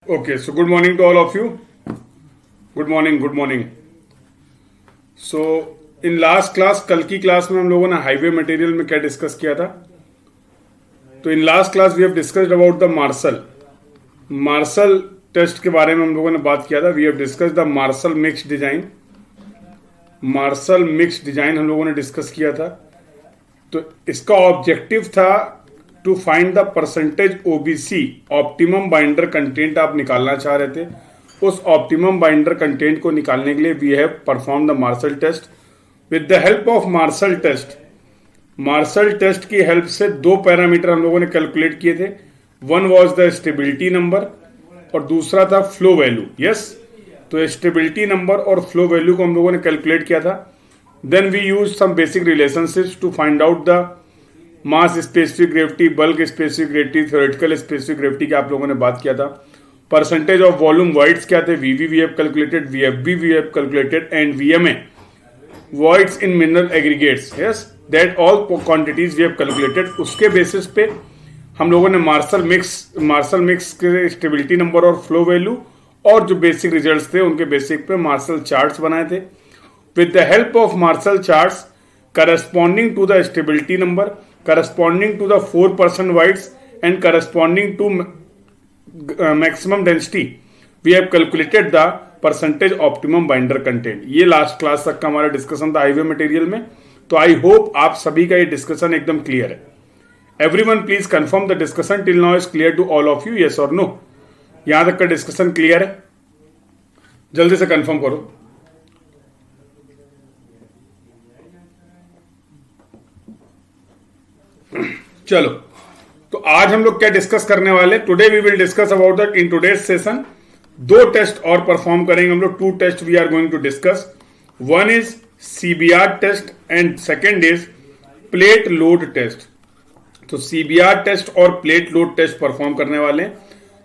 Okay, so good morning to all of you. Good morning, good morning. So in last class, कल की class में हम लोगों ने हाईवे मटेरियल में क्या डिस्कस किया था? तो in last class we have discussed about the Marshall test के बारे में हम लोगों ने बात किया था. We have discussed the Marshall mix design हम लोगों ने डिस्कस किया था. तो इसका ऑब्जेक्टिव था to find the percentage OBC, optimum binder content आप निकालना चाह रहे थे. उस ऑप्टिमम बाइंडर कंटेंट को निकालने के लिए we have perform the Marshall test. With the help of Marshall test की हेल्प से दो पैरामीटर हम लोगों ने कैलकुलेट किए थे. One was the stability number और दूसरा था फ्लो वैल्यू. यस, तो स्टेबिलिटी नंबर और फ्लो वैल्यू को हम लोगों ने कैलकुलेट किया था. Then we use some basic relationships to find out the mass specific gravity, bulk specific gravity, theoretical specific gravity की आप लोगों ने बात किया था. परसेंटेज ऑफ वॉल्यूम वॉइड्स क्या थे? VV we have calculated, VFB we have calculated and VMA voids in mineral aggregates. Yes, that all quantities we have calculated. उसके बेसिस पे हम लोगों ने मार्शल मिक्स के स्टेबिलिटी नंबर और फ्लो वैल्यू और जो बेसिक रिजल्ट्स थे उनके बेसिक पे मार्शल चार्ट्स बनाए थे. With the help of Marshall charts corresponding to the stability number, corresponding to the 4% voids and corresponding to maximum density, we have calculated the percentage optimum binder content. ये last class तक का हमारा discussion था highway material में. तो I hope आप सभी का ये डिस्कशन एकदम क्लियर है. Everyone please confirm the discussion till now is clear to all of you. Yes और नो? यहां तक का डिस्कशन क्लियर है? जल्दी से कंफर्म करो. चलो, तो आज हम लोग क्या डिस्कस करने वाले? Today we will discuss about that in today's session. दो टेस्ट और परफॉर्म करेंगे हम लोग. Two test we are going to discuss. One is CBR test and second is plate load test. तो सीबीआर टेस्ट और plate load test perform करने वाले हैं.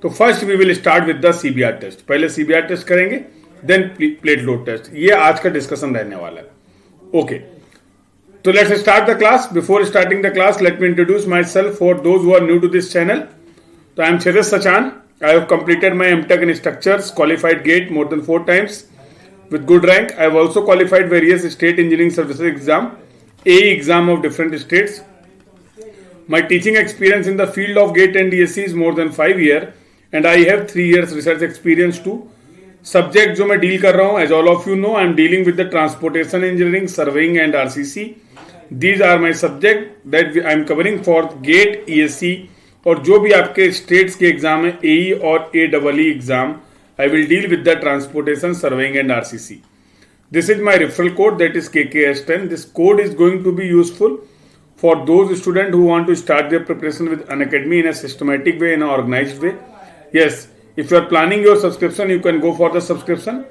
तो first we will start with the CBR test. पहले CBR test करेंगे, then plate load test. ये आज का डिस्कशन रहने वाला है. Okay, so let's start the class. Before starting the class, let me introduce myself for those who are new to this channel. So I am Chirag Sachan. I have completed my MTech in structures, qualified GATE more than 4 times with good rank. I have also qualified various state engineering services exam, AE exam of different states. My teaching experience in the field of GATE and DSC is more than 5 years and I have 3 years research experience too. Subject जो मैं deal कर रहा हूँ, as all of you know, I am dealing with the transportation engineering, surveying and RCC. These are my subject that I am covering for GATE, ESC और जो भी आपके states के एग्जाम है AE और AEE exam. I will deal with the transportation, surveying and RCC. This is my referral code, that is KKS10. This code is going to be useful for those students who want to start their preparation with Unacademy in a systematic way, in an organized way. Yes, if you are planning your subscription, you can go for the subscription.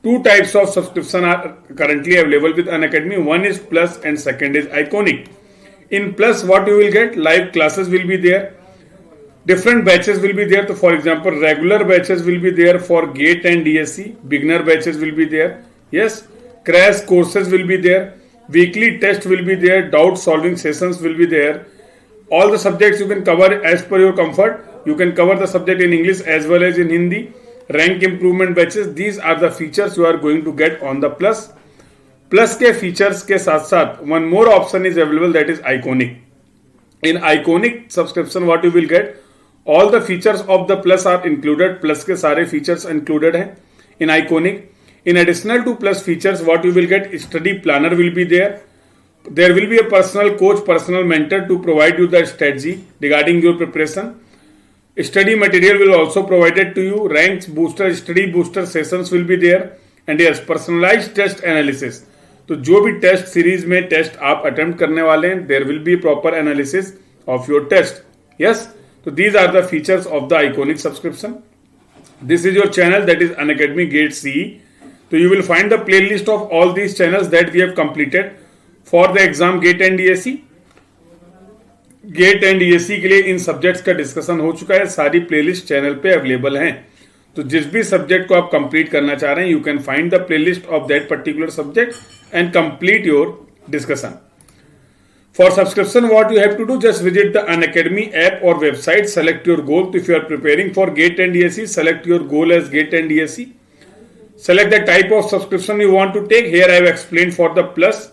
Two types of subscription are currently available with Unacademy. One is Plus and second is Iconic. In Plus, what you will get? Live classes will be there. Different batches will be there. So for example, regular batches will be there for GATE and DSC. Beginner batches will be there. Yes. Crash courses will be there. Weekly test will be there. Doubt solving sessions will be there. All the subjects you can cover as per your comfort. You can cover the subject in English as well as in Hindi. Rank improvement batches. These are the features you are going to get on the Plus. Plus के features के साथ साथ one more option is available, that is Iconic. In Iconic subscription what you will get? All the features of the Plus are included. Plus के सारे features included हैं in Iconic. In additional to Plus features, what you will get? Study planner will be there. There will be a personal coach, personal mentor to provide you the strategy regarding your preparation. Study material will also provided to you. Ranks booster, study booster sessions will be there. And yes, personalized test analysis. तो जो भी test series में test आप attempt करने वाले हैं, there will be proper analysis of your test. Yes, तो these are the features of the iconic subscription. This is your channel, that is Unacademy GATE C. तो you will find the playlist of all these channels that we have completed for the exam GATE and DSC. GATE and DSC के लिए इन subjects का discussion हो चुका है. सारी playlist channel पे available हैं. तो जिस भी सब्जेक्ट को आप कंप्लीट करना चाह रहे हैं, you can find the playlist of that particular subject and complete your discussion. For subscription, what you have to do, just visit the Unacademy app or website, select your goal. If you are preparing for GATE and DSE, select your goal as GATE and DSE. Select the type of subscription you want to take. Here I have explained for the plus.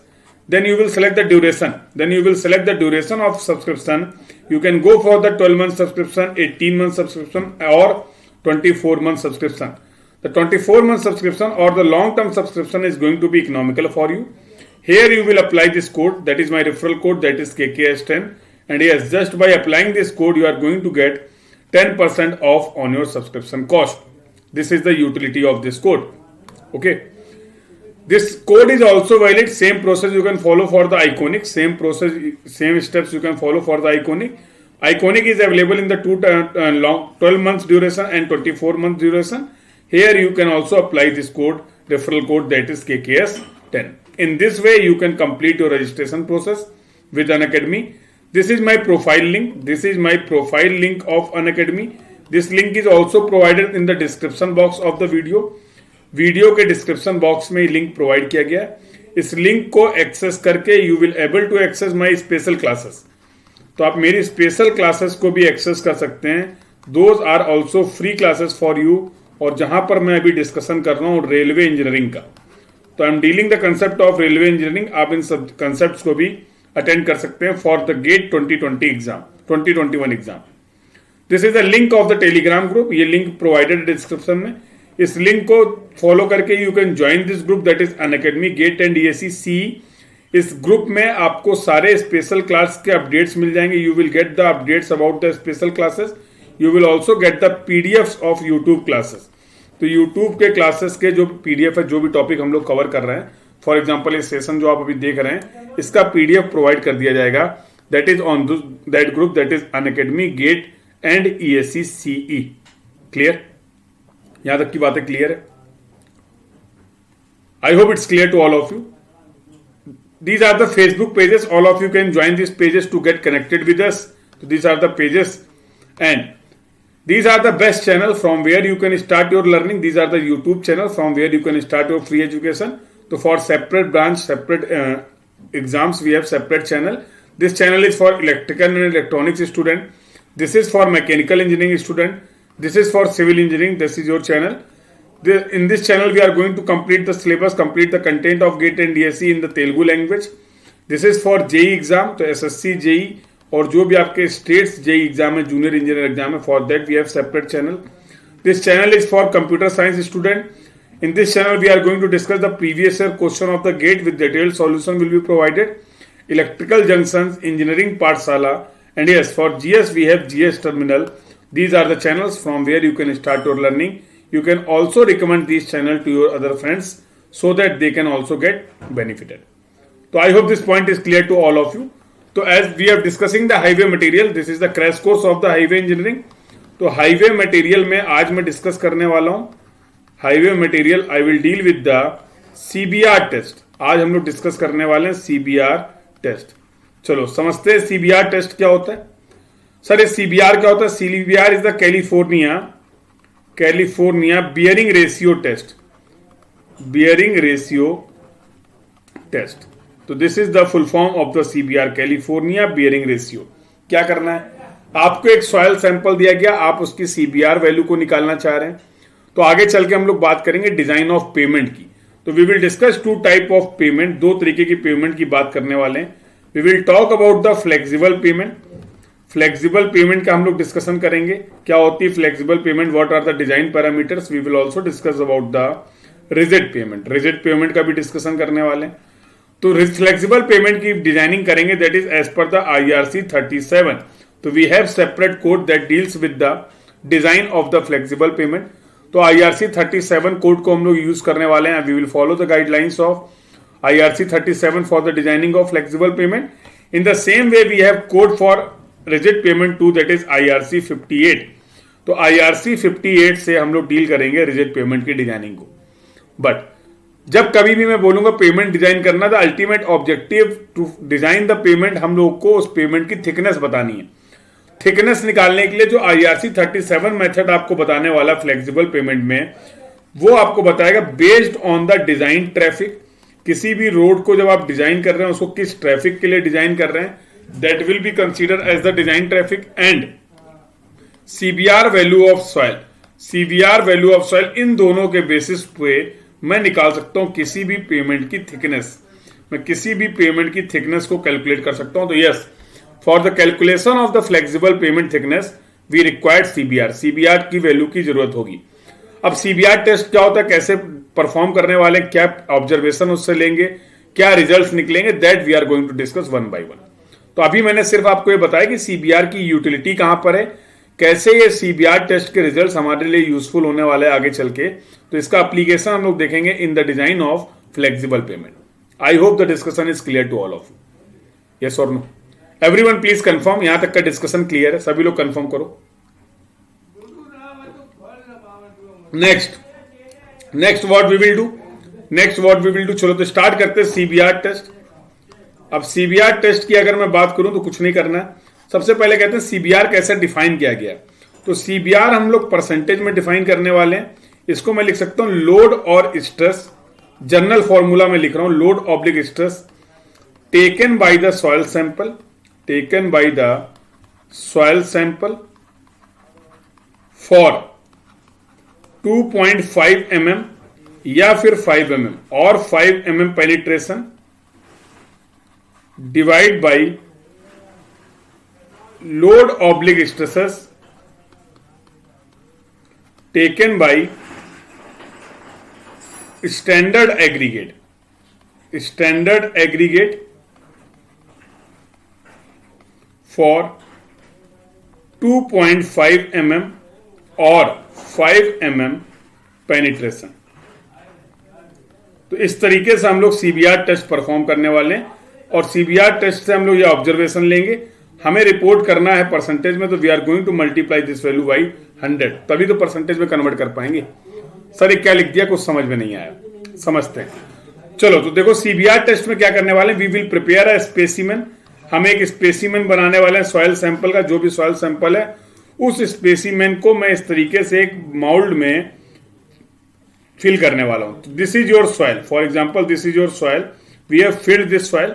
Then you will select the duration. Then you will select the duration of subscription. You can go for the 12-month subscription, 18-month subscription or 24-month subscription. The 24-month subscription or the long-term subscription is going to be economical for you. Here you will apply this code, that is my referral code, that is KKS10, and yes, just by applying this code you are going to get 10% off on your subscription cost. This is the utility of this code. Okay. This code is also valid. Same process you can follow for the Iconic. Same process, same steps you can follow for the Iconic. Iconic is available in the 12 months duration and 24 months duration. Here you can also apply this code, referral code, that is KKS10. In this way, you can complete your registration process with Unacademy. This is my profile link. This is my profile link of Unacademy. This link is also provided in the description box of the video. Video के description box में link provide किया गया है. इस link को access करके you will able to access my special classes. तो आप मेरी स्पेशल क्लासेस को भी एक्सेस कर सकते हैं. Those are also free classes for you. और जहां पर मैं अभी डिस्कशन कर रहा हूं रेलवे इंजीनियरिंग का, तो I am dealing the concept of railway engineering. आप इन सब कंसेप्ट को भी अटेंड कर सकते हैं for the GATE 2020 exam, 2021 exam. This is the link of the Telegram group. ये लिंक प्रोवाइडेड डिस्क्रिप्शन में. इस लिंक को फॉलो करके you can join this group, that is Unacademy GATE and DSE C. इस group में आपको सारे special class के अपडेट्स मिल जाएंगे. You will get the updates about the special classes. You will also get the PDFs of YouTube classes. तो YouTube के classes के जो पीडीएफ है, जो भी टॉपिक हम लोग कवर कर रहे हैं, फॉर एग्जाम्पल ये सेशन जो आप अभी देख रहे हैं, इसका पीडीएफ प्रोवाइड कर दिया जाएगा. That is on that group, that is Unacademy GATE and ESC CE. Clear? यहां तक की बातें क्लियर है? I hope it's clear to all of you. These are the Facebook pages. All of you can join these pages to get connected with us. So these are the pages, and these are the best channel from where you can start your learning. These are the YouTube channel from where you can start your free education. So for separate branch, separate exams, we have separate channel. This channel is for electrical and electronics student. This is for mechanical engineering student. This is for civil engineering. This is your channel. In this channel, we are going to complete the syllabus, complete the content of GATE and DSE in the Telugu language. This is for JEE exam, तो SSC, JEE और जो भी आपके states JEE exam है, junior engineer exam है, for that we have separate channel. This channel is for computer science student. In this channel, we are going to discuss the previous year question of the GATE with detailed solution will be provided. Electrical junctions, engineering Pathshala, and yes, for GS we have GS terminal. These are the channels from where you can start your learning. You can also recommend this channel to your other friends so that they can also get benefited. So I hope this point is clear to all of you. So as we are discussing the highway material, this is the crash course of the highway engineering. तो highway material में आज मैं discuss करने वाला हूँ highway material. I will deal with the CBR test. आज हम लोग डिस्कस करने वाले हैं CBR टेस्ट. चलो समझते हैं CBR टेस्ट क्या होता है. सर ये CBR क्या होता है? CBR is the California bearing ratio test. Bearing ratio test. तो this is the full form of the CBR, California bearing ratio. क्या करना है? आपको एक सॉइल सैंपल दिया गया, आप उसकी CBR वैल्यू को निकालना चाह रहे हैं. तो आगे चल के हम लोग बात करेंगे डिजाइन ऑफ पेमेंट की. तो we will discuss two type of pavement. दो तरीके की पेमेंट की बात करने वाले हैं. We will talk about the flexible pavement. Flexible pavement का हम लोग डिस्कशन करेंगे. क्या होती है flexible pavement? What are the design parameters? We will also discuss about the rigid pavement. Rigid pavement का भी डिस्कशन करने वाले हैं. तो फ्लेक्सिबल पेमेंट की डिजाइनिंग करेंगे, दैट इज एज पर द IRC 37. तो we have separate code that deals with the design of the flexible pavement. तो IRC 37 कोड को हम लोग यूज करने वाले हैं. We will follow the guidelines of IRC 37 for the designing of flexible pavement. In the same way we have code for rigid pavement too, that is IRC 58. तो IRC 58 से हम लोग डील करेंगे रिजिड पेमेंट की designing को. But जब कभी भी मैं बोलूंगा पेमेंट डिजाइन करना, the ultimate objective to design the pavement, हम लोग को उस पेमेंट की थिकनेस बतानी है. थिकनेस निकालने के लिए जो IRC 37 मेथड आपको बताने वाला फ्लेक्सिबल पेमेंट में, वो आपको बताएगा based on the design traffic, किसी भी रोड को जब आप डिजाइन कर रहे हैं उसको किस ट्रैफिक के लिए डिजाइन कर रहे हैं, that will be consider as the design traffic. And CBR value of soil, CBR value of soil, इन दोनों के बेसिस पे मैं निकाल सकता हूं किसी भी पेमेंट की थिकनेस, मैं किसी भी पेमेंट की थिकनेस को कैलकुलेट कर सकता हूं। तो yes, for the calculation of the flexible pavement thickness we required CBR, CBR की वैल्यू की जरूरत होगी। अब सीबीआर टेस्ट क्या होता है, कैसे परफॉर्म करने वाले, क्या ऑब्जर्वेशन उससे लेंगे, क्या रिजल्ट्स निकलेंगे, that we are going to discuss one by one. तो अभी मैंने सिर्फ आपको ये बताया कि सीबीआर की यूटिलिटी कहां पर है, कैसे ये सीबीआर टेस्ट के रिजल्ट्स हमारे लिए यूजफुल होने वाले हैं आगे चल के। तो इसका एप्लीकेशन हम लोग देखेंगे in the design of flexible pavement. I hope the discussion is clear to all of you. Yes और नो? Everyone please confirm. यहां तक का डिस्कशन क्लियर है? सभी लोग कंफर्म करो। Next what we will do, चलो तो स्टार्ट करते हैं सीबीआर टेस्ट। अब सीबीआर टेस्ट की अगर मैं बात करूं तो कुछ नहीं करना है। सबसे पहले कहते हैं सीबीआर कैसे डिफाइन किया गया। तो सीबीआर हम लोग परसेंटेज में डिफाइन करने वाले हैं। इसको मैं लिख सकता हूं लोड और स्ट्रेस, जनरल फॉर्मूला में लिख रहा हूं, load oblique stress taken by the soil sample, taken by the soil sample for 2.5 mm या फिर 5 mm और 5 mm penetration divide by load oblique stresses taken by standard aggregate for 2.5 mm और 5 mm penetration. तो इस तरीके से हम लोग सीबीआर टेस्ट परफॉर्म करने वाले हैं और सीबीआर टेस्ट से हम लोग ये ऑब्जर्वेशन लेंगे। हमें रिपोर्ट करना है परसेंटेज में, तो we are going to multiply this value by 100, तभी तो परसेंटेज में कन्वर्ट कर पाएंगे। सर ये क्या लिख दिया, कुछ समझ में नहीं आया, समझते हैं। चलो तो देखो सीबीआर टेस्ट में क्या करने वाले हैं, we will prepare a specimen. हम एक स्पेसिमेन बनाने वाले हैं सॉइल सैंपल का, जो भी सॉइल सैंपल है उस स्पेसिमेन को मैं इस तरीके से एक माउल्ड में फिल करने वाला हूं। This is your soil, for example this is your soil, we have filled this soil.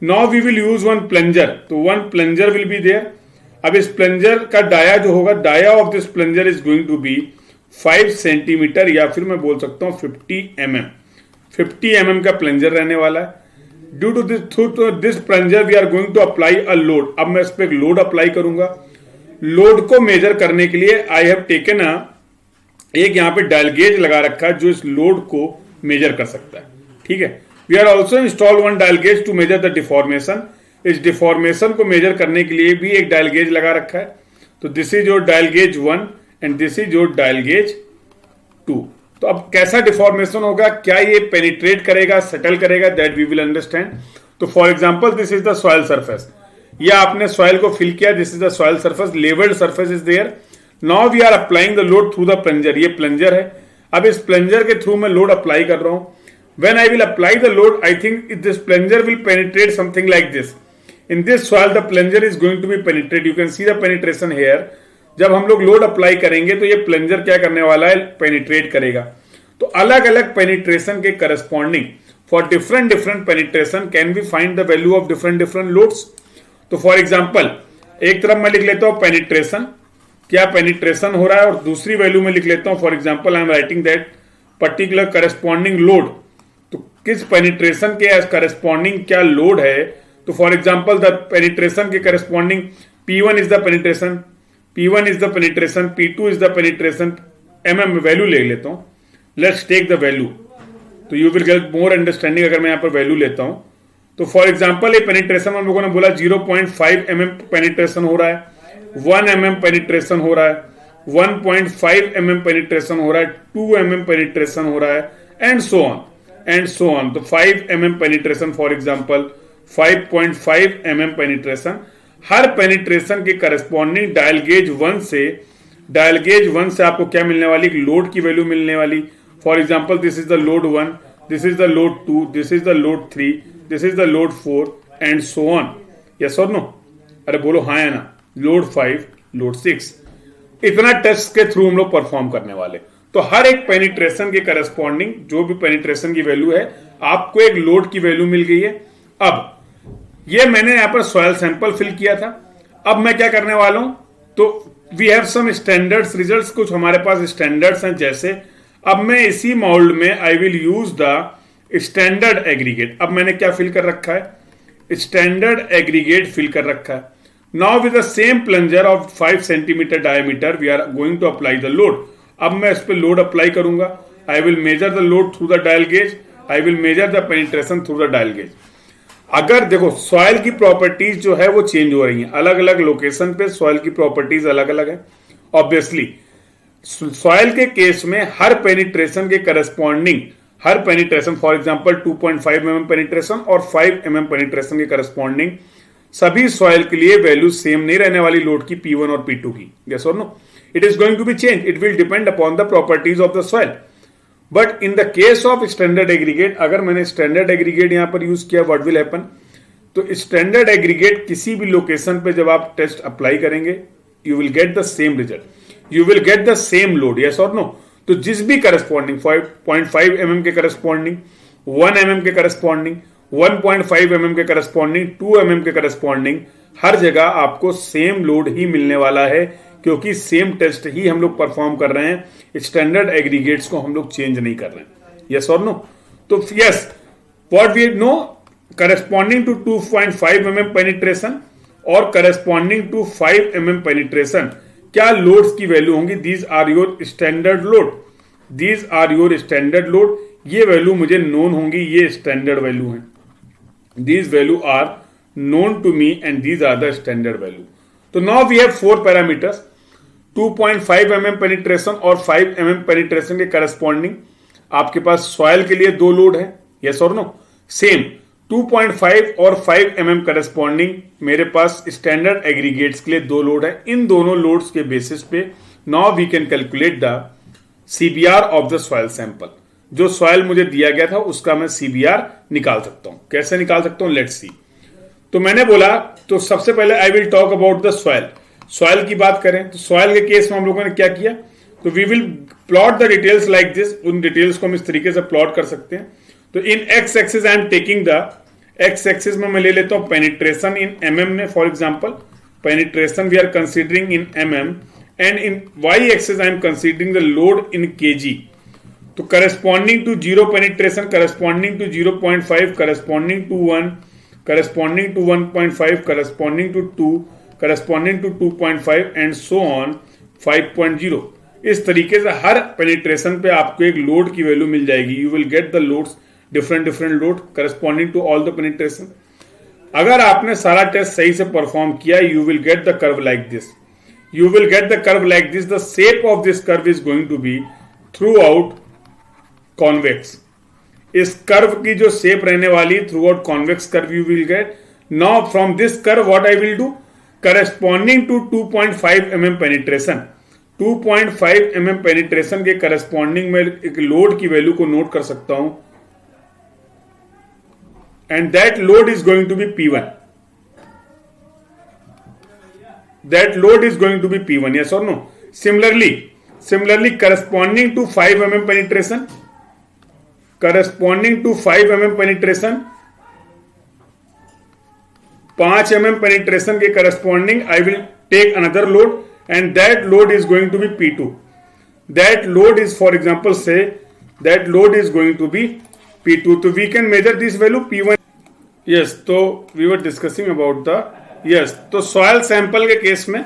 Now we will use one plunger, तो one plunger will be there. अब इस प्लंजर का डाया जो होगा, dia of this plunger is going to be 5 centimetre या फिर मैं बोल सकता हूं 50 mm का प्लंजर रहने वाला है। Due to this plunger we are going to apply a load. अब मैं इस पर एक लोड अप्लाई करूंगा। लोड को मेजर करने के लिए आई हैव टेकन एक यहां पे डायल गेज लगा रखा है जो इस लोड को मेजर कर सकता है। ठीक है, we are also install one dial gauge to measure the deformation. इस डिफॉर्मेशन को मेजर करने के लिए भी एक डायल गेज लगा रखा है। तो this is your dial gauge 1 and this is your dial gauge 2। तो अब कैसा डिफॉर्मेशन होगा, क्या ये पेनिट्रेट करेगा, सेटल करेगा, दैट वी विल अंडरस्टैंड। तो for example this is the soil surface, या आपने सॉइल को फिल किया, this is the soil surface, levelled surface is there. Now we are applying the load through the plunger, ये plunger है। अब इस plunger के थ्रू मैं लोड अप्लाई कर रहा हूं। When I will apply the load, I think this plunger will penetrate something like this. In this soil the plunger is going to be penetrate, you can see the penetration here. जब हम लोग load apply करेंगे तो ये plunger क्या करने वाला है, पेनिट्रेट करेगा। तो अलग अलग पेनिट्रेशन के corresponding for different penetration can we find the value of different loads. तो फॉर एग्जांपल एक तरफ मैं लिख लेता हूं पेनिट्रेशन, क्या पेनिट्रेशन हो रहा है, और दूसरी वैल्यू में लिख लेता हूं for example I am writing that particular corresponding load. तो किस पेनिट्रेशन के करस्पॉन्डिंग क्या लोड है। तो फॉर एग्जांपल द पेनिट्रेशन के corresponding P1 is the penetration, P1 is the penetration, P2 is the penetration. mm value ले लेता हूं, लेट्स टेक द वैल्यू, तो you will get more understanding अगर मैं यहां पर वैल्यू लेता हूं। तो फॉर एग्जांपल ये पेनिट्रेशन हम लोगों ने बोला 0.5 mm पेनिट्रेशन हो रहा है, 1 mm पेनिट्रेशन हो रहा है, 1.5 mm पेनिट्रेशन हो रहा है, 2 mm पेनिट्रेशन हो रहा है, एंड सो ऑन। तो 5 mm penetration for example, 5.5 mm penetration. Her penetration के करस्पॉन्डिंग डायल गेज 1 से आपको क्या मिलने वाली, लोड की वैल्यू मिलने वाली। For example this is the load 1, this is the load 2, this is the load 3, this is the load 4 and so on. Yes और नो? अरे बोलो हाँ या ना। लोड 5, लोड 6, इतना टेस्ट के थ्रू हम लोग परफॉर्म करने वाले। तो हर एक पेनिट्रेशन के करस्पॉन्डिंग जो भी पेनिट्रेशन की वैल्यू है आपको एक लोड की वैल्यू मिल गई है। अब ये मैंने यहां पर सॉइल सैंपल फिल किया था। अब मैं क्या करने वाला हूं, तो we have some standards results, कुछ हमारे पास स्टैंडर्ड्स हैं। जैसे अब मैं इसी मोल्ड में I will use the standard aggregate. अब मैंने क्या फिल कर रखा है, स्टैंडर्ड एग्रीगेट फिल कर रखा है। Now with the same plunger of 5 centimetre diameter we are going to apply the load. अब मैं इस पर लोड अप्लाई करूंगा। I will measure the load through the dial gauge, I will measure the penetration through the dial gauge. अगर देखो soil की properties जो है वो चेंज हो रही हैं, अलग अलग लोकेशन पे सॉइल की प्रॉपर्टीज अलग अलग है। ऑब्वियसली सॉइल के केस में हर पेनिट्रेशन के corresponding, her penetration for example 2.5 mm penetration और 5 mm पेनिट्रेशन के करस्पॉन्डिंग सभी सॉइल के लिए वैल्यू सेम नहीं रहने वाली लोड की P1 और P2 की। यस और no, it is going to be change, it will depend upon the properties of the soil. But in the case of standard aggregate, अगर मैंने स्टैंडर्ड एग्रीगेट यहां पर यूज किया, व्हाट विल हैपन, तो standard aggregate किसी भी location पे जब आप टेस्ट अप्लाई करेंगे, you will get the same result, you will get the same load. Yes और नो, तो जिस भी करस्पॉन्डिंग 5.5 mm के करस्पॉन्डिंग, 1 mm के करस्पॉन्डिंग, 1.5 mm के करस्पॉन्डिंग, 2 mm के करस्पॉन्डिंग, हर जगह आपको सेम लोड ही मिलने वाला है, क्योंकि सेम टेस्ट ही हम लोग परफॉर्म कर रहे हैं। स्टैंडर्ड एग्रीगेट्स को हम लोग चेंज नहीं कर रहे हैं। यस और नो, तो yes, what we know, corresponding to 2.5 mm penetration और करस्पॉन्डिंग टू 5 mm पेनिट्रेशन क्या लोड्स की वैल्यू होंगी, these are your standard load, these are your standard load. ये वैल्यू मुझे नोन होंगी, ये स्टैंडर्ड वैल्यू है, these value are known to me and these are the standard value. तो now we have 4 parameters, 2.5 mm penetration और 5 mm penetration के corresponding आपके पास soil के लिए 2 लोड है। यस और नो, सेम 2.5 और 5 mm करस्पॉन्डिंग मेरे पास स्टैंडर्ड एग्रीगेट्स के लिए 2 लोड है। इन दोनों लोड्स के बेसिस पे now we can calculate the CBR of the soil sample. जो सॉइल मुझे दिया गया था उसका मैं सीबीआर निकाल सकता हूं। कैसे निकाल सकता हूं, लेट्स सी। तो मैंने बोला, तो सबसे पहले I will talk about the soil. Soil की बात करें तो सॉइल के केस में हम लोगों ने क्या किया, तो we will plot the details like this. उन डिटेल्स को हम इस तरीके से प्लॉट कर सकते हैं। तो in X axis I am taking the, X axis में मैं ले लेता हूं पेनिट्रेशन इन mm में, for example penetration we are considering in mm, and in Y axis I am considering the load in kg। तो corresponding to 0 penetration, corresponding to 0.5, corresponding to 1, corresponding to 1.5, corresponding to 2, corresponding to 2.5 and so on 5.0। इस तरीके से हर penetration पे आपको एक load की value मिल जाएगी। You will get the loads, different load corresponding to all the penetration. अगर आपने सारा टेस्ट सही से परफॉर्म किया, you will get the curve like this, you will get the curve like this. The shape of this curve is going to be throughout convex. इस curve की जो shape रहने वाली throughout convex curve you will get. Now from this curve what I will do, corresponding to 2.5 mm penetration, 2.5 mm penetration के corresponding में एक load की value को नोट कर सकता हूं, and that load is going to be P1, that load is going to be P1। Yes और no, similarly corresponding to 5 mm penetration, corresponding to 5 mm penetration, 5 mm penetration के corresponding I will take another load and that load is going to be P2. That load is, for example, say that load is going to be P2. So we can measure this value P1. Yes, so we were discussing about the, yes, तो soil sample के case में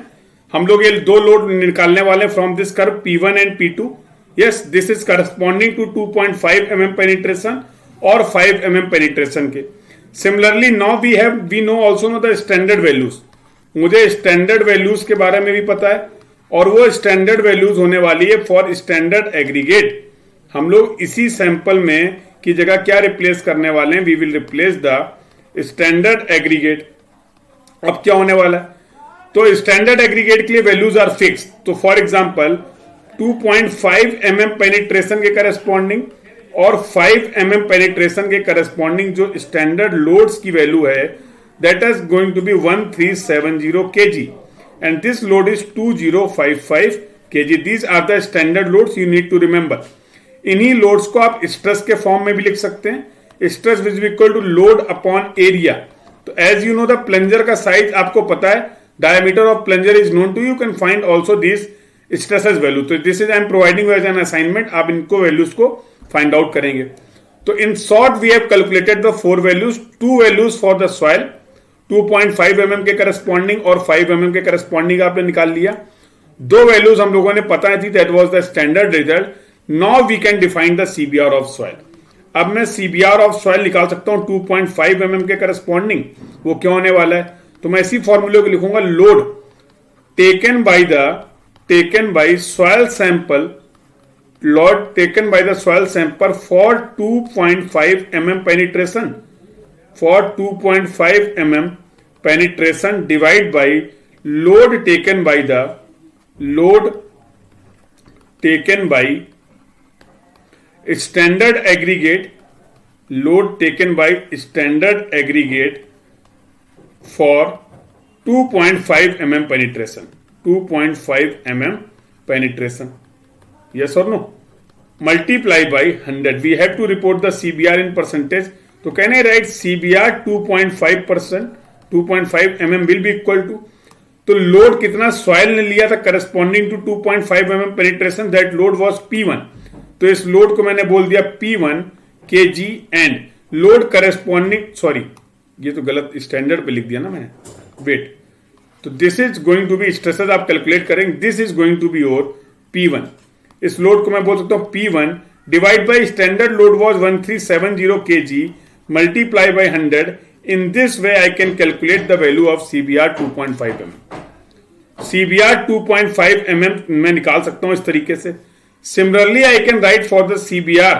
हम लोग ये 2 load निकालने वाले from this curve P1 and P2. Yes, this is corresponding to 2.5 mm penetration और 5 mm penetration के. Similarly, now we know also know the standard values. मुझे स्टैंडर्ड वैल्यूज के बारे में भी पता है, और वो स्टैंडर्ड वैल्यूज होने वाली है फॉर स्टैंडर्ड एग्रीगेट। हम लोग इसी सैंपल में की जगह क्या रिप्लेस करने वाले हैं, we will replace the standard aggregate. अब क्या होने वाला है, तो स्टैंडर्ड एग्रीगेट के लिए वैल्यूज आर फिक्स। तो फॉर एग्जांपल 2.5 mm पेनिट्रेशन के करस्पॉन्डिंग और 5 mm पेनिट्रेशन के करस्पॉन्डिंग जो स्टैंडर्ड लोड्स की वैल्यू है, that is going to be 1370 kg and this load is 2055 kg. These are the standard loads you need to remember. इन्हीं loads को आप stress के फॉर्म में भी लिख सकते हैं, stress which be equal to load upon area. तो as you know the plunger का साइज आपको पता है, diameter of plunger is known to you, can find also this stresses value. तो this is I am providing as an assignment, आप इनको values को find out करेंगे। तो in short we have calculated the 4 values, 2 values for the soil 2.5 mm के corresponding और 5 mm के corresponding आपने निकाल लिया। 2 वैल्यूज हम लोगों ने पता थी, that was the standard result. Now we can define the CBR of soil. अब मैं सीबीआर ऑफ सॉइल निकाल सकता हूं 2.5 mm के करस्पॉन्डिंग। वो क्यों होने वाला है? तो मैं इसी फॉर्मूले को लिखूंगा, load taken by soil sample, load taken by the soil sample for 2.5 mm penetration, for 2.5 mm penetration divide by load taken by standard aggregate, load taken by standard aggregate for 2.5 mm penetration, 2.5 mm penetration. Yes or no? Multiply by 100. We have to report the CBR in percentage. So can I write CBR 2.5%, 2.5 mm will be equal to, तो load कितना soil ने लिया था corresponding to 2.5 mm penetration, that load was P1। तो इस load को मैंने बोल दिया P1 kg and load corresponding, sorry ये तो गलत स्टैंडर्ड पे लिख दिया ना मैंने, वेट। तो this is going to be stresses आप कैलकुलेट करेंगे, this is going to be your P1। इस लोड को मैं बोल सकता हूं P1 divide by standard load was 1370 kg multiply by 100। In this way I can calculate the value of CBR 2.5 mm। CBR 2.5 mm मैं निकाल सकता हूं इस तरीके से। Similarly I can write for the CBR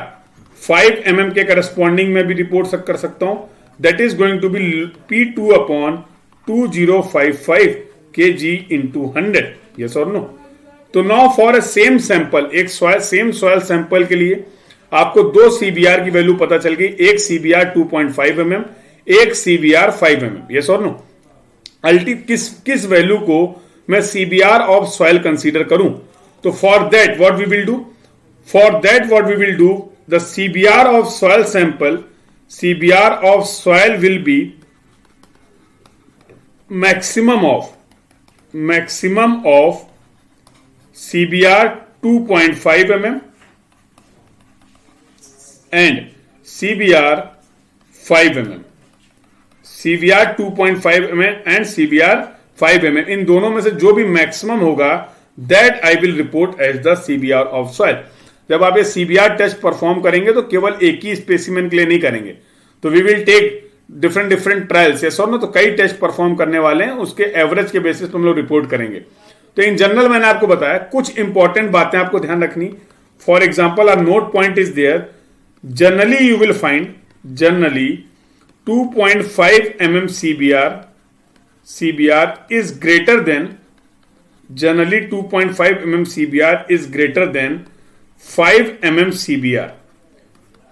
5 mm के करस्पॉन्डिंग में भी रिपोर्ट कर सकता हूं, that is going to be P2 upon 2055 kg into 100। Yes और नो? तो now for a same sample, एक सेम सॉइल सैंपल के लिए आपको 2 CBR की वैल्यू पता चल गई, एक CBR 2.5 mm, एक CBR 5 mm। यस और नो? किस वैल्यू को मैं CBR ऑफ सॉइल कंसीडर करूं? तो for that what we will do, the CBR of soil sample, CBR of soil will be maximum of CBR 2.5 mm and CBR 5 mm, CBR 2.5 mm and CBR 5 mm, इन दोनों में से जो भी maximum होगा that I will report as the CBR of soil. जब आप ये CBR टेस्ट परफॉर्म करेंगे तो केवल एक ही स्पेसिमेन के लिए नहीं करेंगे, तो we will take different trials. Yes और नो? तो कई टेस्ट परफॉर्म करने वाले हैं, उसके एवरेज के बेसिस पर हम लोग रिपोर्ट करेंगे। तो इन जनरल मैंने आपको बताया कुछ इंपॉर्टेंट बातें आपको ध्यान रखनी। For example our note point is there, generally you will find 2.5 mm CBR is greater than, generally 2.5 mm CBR is greater than 5 mm CBR।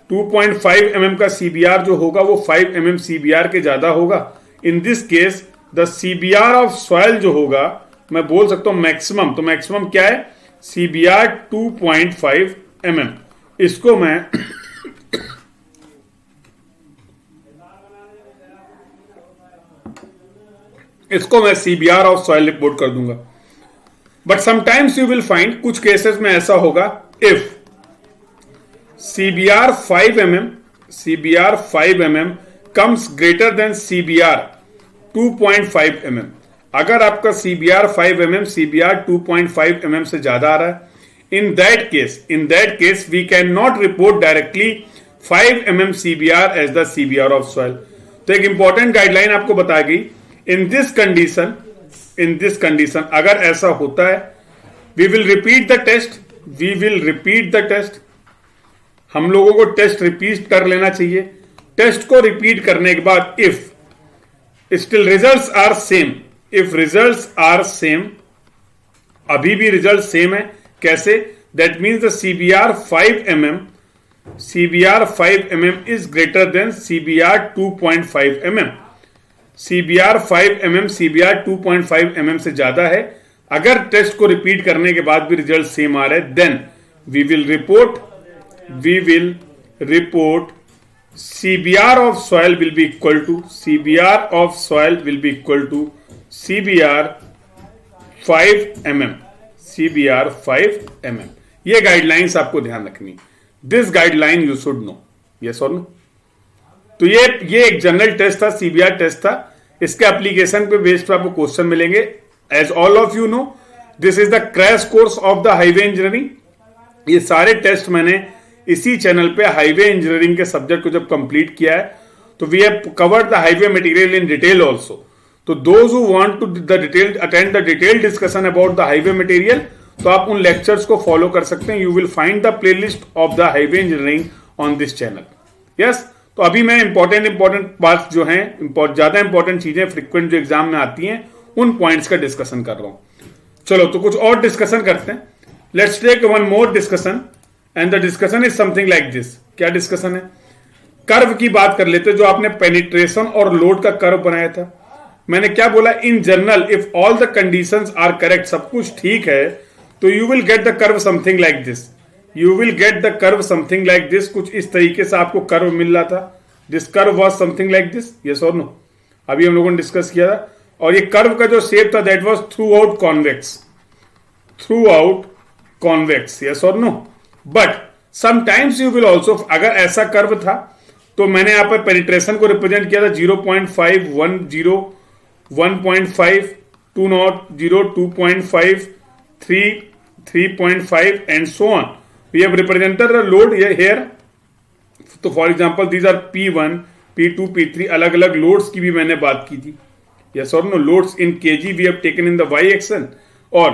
2.5 mm का CBR जो होगा वो 5 mm CBR के ज्यादा होगा। इन this case the CBR of soil जो होगा मैं बोल सकता हूं मैक्सिमम। तो मैक्सिमम क्या है? CBR 2.5 mm। इसको मैं CBR ऑफ सॉइल रिपोर्ट कर दूंगा। But sometimes you will find, कुछ केसेस में ऐसा होगा, if CBR 5 mm comes greater than CBR 2.5 mm। अगर आपका CBR 5 mm CBR 2.5 mm से ज्यादा आ रहा है, in that case we can not report directly 5 mm CBR as the CBR of soil. तो एक इंपॉर्टेंट गाइडलाइन आपको बताई गई, इन दिस कंडीशन अगर ऐसा होता है, we will repeat the test. हम लोगों को टेस्ट रिपीट कर लेना चाहिए। टेस्ट को रिपीट करने के बाद if still results are same, अभी भी रिजल्ट सेम है, कैसे? That means the CBR 5 mm is greater than CBR 2.5 mm। CBR 5 mm CBR 2.5 mm से ज्यादा है। अगर टेस्ट को रिपीट करने के बाद भी रिजल्ट सेम आ रहे हैं, then we will report CBR of soil will be equal to CBR of soil will be equal to CBR 5 mm, CBR 5 mm. ये गाइडलाइंस आपको ध्यान रखनी, this guideline you should know, yes और no. तो ये एक जनरल टेस्ट था, CBR test था. इसके एप्लीकेशन पे बेस्ड पे आपको क्वेश्चन मिलेंगे. As all of you know, this is the crash course of the highway engineering. ये सारे टेस्ट मैंने इसी चैनल पे हाईवे इंजीनियरिंग के सब्जेक्ट को जब कंप्लीट किया है, तो we have covered the highway material in detail also. तो those who want to the detail attend the detail discussion about the highway material, तो आप उन लेक्चर्स को फॉलो कर सकते हैं. You will find the playlist of the highway engineering on this channel. Yes, तो अभी मैं इंपॉर्टेंट बात जो है, ज्यादा इंपॉर्टेंट चीजें फ्रीक्वेंट जो एग्जाम में आती हैं, उन पॉइंट्स का डिस्कशन कर रहा हूं. चलो तो कुछ और डिस्कशन करते हैं. Let's take one more discussion and the discussion is something like this. क्या डिस्कशन है? कर्व की बात कर लेते, जो आपने पेनिट्रेशन और लोड का कर्व बनाया था. मैंने क्या बोला? In general if all the conditions are correct, सब कुछ ठीक है, तो you will get the curve something like this. You will get the curve something like this. कुछ इस तरीके से आपको कर्व मिल रहा था. This curve was something like this, yes और नो. अभी हम लोगों ने डिस्कस किया था. और ये कर्व का जो शेप था, that was throughout convex, throughout convex, yes और no. But sometimes you will also, अगर ऐसा कर्व था, तो मैंने यहां पर पेनिट्रेशन को रिप्रेजेंट किया था 0.5, 10, 1.5, 2.0, 2.5, 3, 3.5 and so on. We have represented the load here. तो for example these are P1, P2, P3, अलग अलग लोड्स की भी मैंने बात की थी. यस और no. Loads in kg we have taken in the y action, और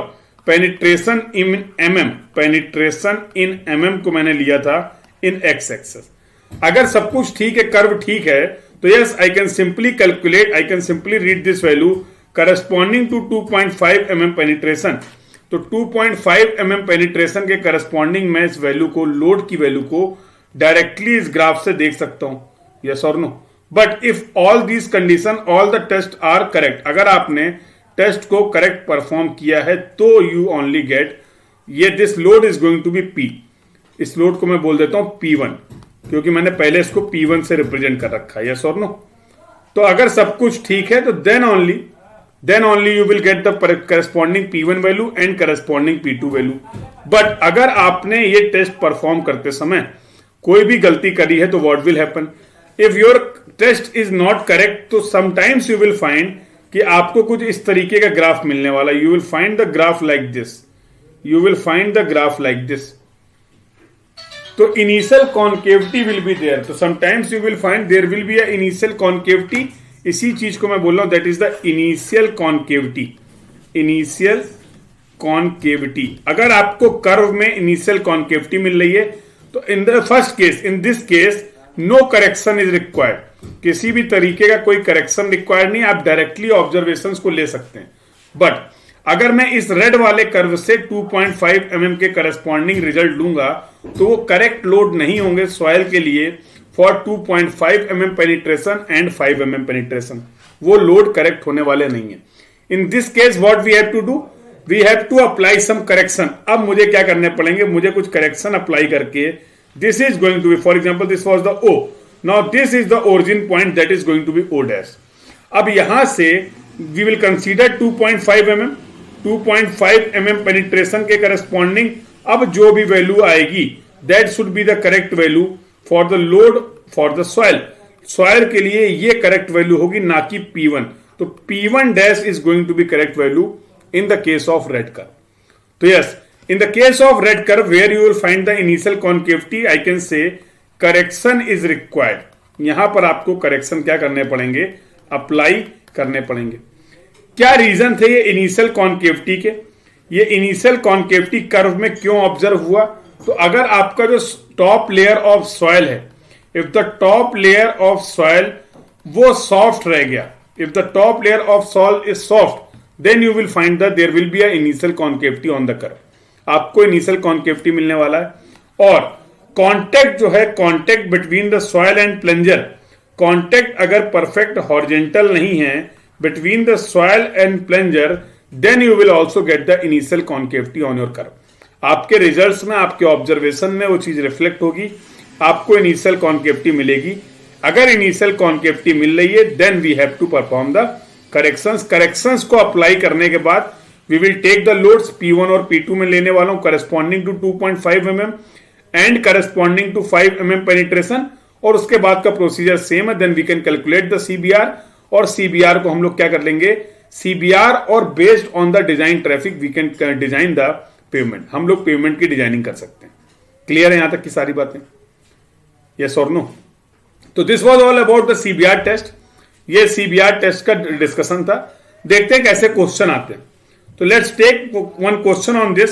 penetration in mm, penetration in mm को मैंने लिया था इन x एक्सेस. अगर सब कुछ ठीक है, कर्व ठीक है, तो yes I can simply calculate, I can simply read this value corresponding to 2.5 mm penetration. तो 2.5 mm पेनिट्रेशन के करस्पॉन्डिंग मैं इस वैल्यू को, लोड की वैल्यू को डायरेक्टली इस ग्राफ से देख सकता हूं. यस और no. But if all these condition, all the test are correct, अगर आपने टेस्ट को करेक्ट परफॉर्म किया है, तो यू ओनली गेट ये this load is going to be P. इस लोड को मैं बोल देता हूं P1, क्योंकि मैंने पहले इसको P1 से रिप्रेजेंट कर रखा है. यस और नो. तो अगर सब कुछ ठीक है, तो then only you will get the corresponding P1 value and corresponding P2 value. But अगर आपने ये टेस्ट परफॉर्म करते समय कोई भी गलती करी है, तो what will happen? If your test is not correct, तो sometimes you will find कि आपको कुछ इस तरीके का ग्राफ मिलने वाला. You will find the graph like this. You will find the graph like this. तो initial concavity will be there. तो sometimes you will find there will be a initial concavity. इसी चीज को मैं बोल रहा हूं, that is the initial concavity. Initial concavity. अगर आपको कर्व में इनिशियल कॉन्केविटी मिल रही है, तो in the first case, in this case, no correction is required. किसी भी तरीके का कोई करेक्शन रिक्वायर्ड नहीं, आप डायरेक्टली ऑब्जर्वेशन को ले सकते हैं. बट अगर मैं इस रेड वाले कर्व से 2.5 mm के करस्पॉन्डिंग रिजल्ट लूंगा, तो वो करेक्ट लोड नहीं होंगे सॉइल के लिए for 2.5 mm penetration and 5 mm penetration. वो लोड करेक्ट होने वाले नहीं है. In this case what we have to do, we have to apply some correction. अब मुझे क्या करने पड़ेंगे? मुझे कुछ करेक्शन अप्लाई करके, this is going to be, for example this was the O, now this is the origin point, that is going to be O dash. अब यहां से we will consider 2.5 mm, 2.5 mm penetration के corresponding अब जो भी value आएगी, that should be the correct value for the load for the soil. Soil के लिए ये करेक्ट वैल्यू होगी, ना कि P1. तो P1 dash is going to be correct value in the case of red curve. तो yes, in the case of red curve where you will find the initial concavity, I can say correction is required. यहां पर आपको correction क्या करने पड़ेंगे? Apply करने पड़ेंगे. क्या रीजन थे ये इनिशियल कॉन्केविटी के? ये इनिशियल कॉन्केविटी कर्व में क्यों ऑब्जर्व हुआ? तो अगर आपका जो टॉप लेयर ऑफ सॉइल है, if the top layer of soil वो सॉफ्ट रह गया, if the top layer of soil is soft, then you will find that there will be a initial concavity on the curve. आपको initial concavity मिलने वाला है. और contact जो है, contact between the soil and plunger, contact अगर perfect horizontal नहीं है between the soil and plunger, then you will also get the initial concavity on your curve. आपके रिजल्ट्स में, आपके ऑब्जर्वेशन में वो चीज रिफ्लेक्ट होगी. आपको इनिशियल कॉन्केविटी मिलेगी। अगर इनिशियल कॉन्केविटी मिल रही है then we have to perform the corrections को अप्लाई करने के बाद we will take the loads P1 और P2 में लेने वाला हूं corresponding to 2.5 mm and corresponding to 5 mm penetration, और उसके बाद का प्रोसीजर सेम है। Then we can calculate the CBR, और CBR को हम लोग क्या कर लेंगे, CBR और based on the design traffic we can design the pavement. हम लोग पेमेंट की डिजाइनिंग कर सकते हैं। क्लियर है यहां तक की सारी बातें? यस और नो? तो this was all about the CBR test. ये CBR टेस्ट का डिस्कशन था। देखते हैं कैसे क्वेश्चन आते हैं। तो let's take one question on this,